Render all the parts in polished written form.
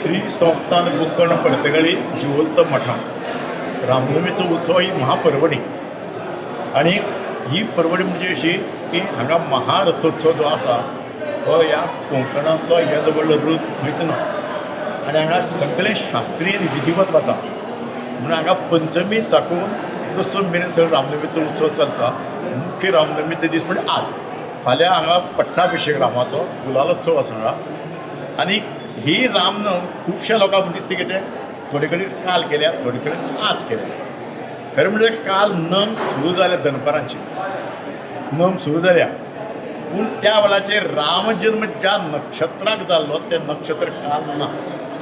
श्री संस्थान गोकर्ण पर्तगाळी जिवंत मठांत रामनवमीचो उत्सव ही महापर्वणी आणि ही पर्वणी म्हणजे अशी की हांगा महारथोत्सव जो आसा तो ह्या कोंकणांतलो येद व्हडलो रथ खंयच ना आनी हांगा सगळें शास्त्रीय विधिवत वता म्हणून हांगा पंचमी साकून दसम मेरेन सगळो रामनवमीचो उत्सव चलता. मुख्य रामनवमीचो दीस म्हणजे आज फाल्यां हांगा पट्टाभिशेक रामाचो गुलालोत्सव आसा हांगा. आनी ही रामनवमी खुबश्या लोकांक दिसता कितें थोडे कडेन काल केल्या थोडे कडेन आज केल्या. खरें म्हणजे काल नम सुरू जाल्या दनपारांची नम सुरू जाल्या पूण त्या वेळाचेर राम जल्म ज्या नक्षत्राक जाल्लो तें नक्षत्र काल ना.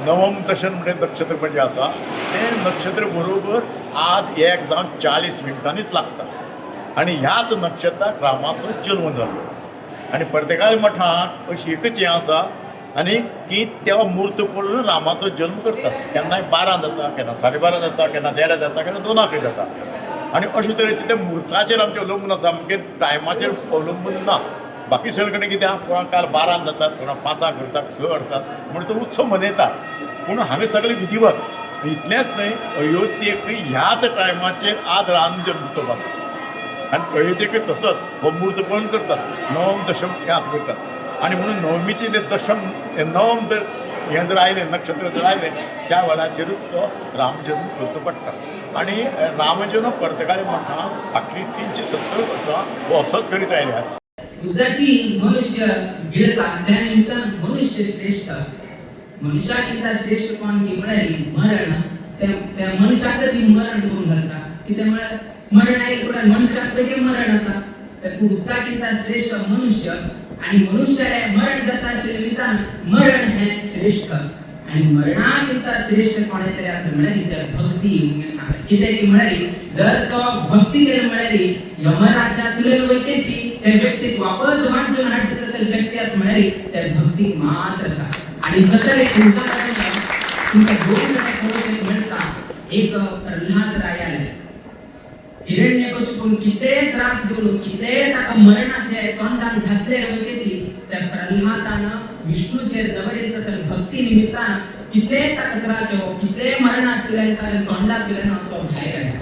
नवम दशन म्हणजे नक्षत्र म्हणजे आसा तें नक्षत्र बरोबर आज 1:40 लागता आनी ह्याच नक्षत्राक रामाचो जल्म जाल्लो. आनी पर्तगाळी मठांत अशी एकच हें आसा आनी की तेव्हा मुहूर्त पळोवन रामाचो जल्म करतात. केन्नाय 12 जाता, केन्ना 12:30 जाता, केन्ना 1:30 जाता, केन्ना 2 जाता. आनी अशे तरेचे त्या मुहूर्ताचेर आमचें अवलंबून आसा, आमगे टायमाचेर अवलंबून ना. बाकी सगळे कडेन कित्याक कोणाक काल 12 जातात, कोणाक 5 करतात, 6 करतात म्हणून तो उत्सव मनयतात. पूण हांगा सगळे विधिवत इतलेंच न्हय, अयोध्येक ह्याच टायमाचेर आज राम जल्म उत्सव आसा आनी अयोध्येक तसोच हो मुहूर्त पळोवन करतात. नवम दशम ह्यात करतात आनी म्हणून नवमीचे जे दशम नवम जर हें जर आयलें नक्षत्र जर आयलें त्या वेळाचेरूच तो रामजल्म करचो पडटा. आनी रामजल्म पर्तगाळी मठांत फाटलीं 370 वर्सां हो असोच करीत आयल्यात. बुद्धाची मनुष्य गिळता त्या निमित्तान मनुष्य श्रेष्ठ मनुष्याकिंता श्रेष्ठ कोण की म्हळ्यार मरण त्या मनशाकच मरण करून घालता. कित्यामुळे मरण आहे पण मनशाक वेगळे मरण आसा. तर बुद्धाकिंता श्रेष्ठ मनुष्य आणि मनुष्याला मरण जाता आशिल्ल्या निमित्तान मरण हे श्रेष्ठ आणि मरणाकिंता श्रेष्ठ कोणे तरी आसता म्हळ्यार भक्ती म्हणून सांगता. कित्याक की म्हळ्यार जर तो भक्ती केली म्हळ्यार यमराज्यातले वैतेची त्या व्यक्तीक वापस वांचून हाडची तसली शक्ती आसा म्हळ्यार त्या भक्तीक मात्र आसा. आणि तसं एक उदाहरण तुमकां दोन कडेन मेळटा. एक प्रल्हाद रायाल हिरण्यकशिपून कितें त्रास दिवन कितें ताका मरणाचे तोंडान घातले वैतेची त्या प्रल्हादान विष्णूचेर दवरीत तसली भक्ती निमित्तान कितें ताका त्रास येवो कितें मरणाक केल्यान ताका तोंडाक केल्यान तो भायर आयला.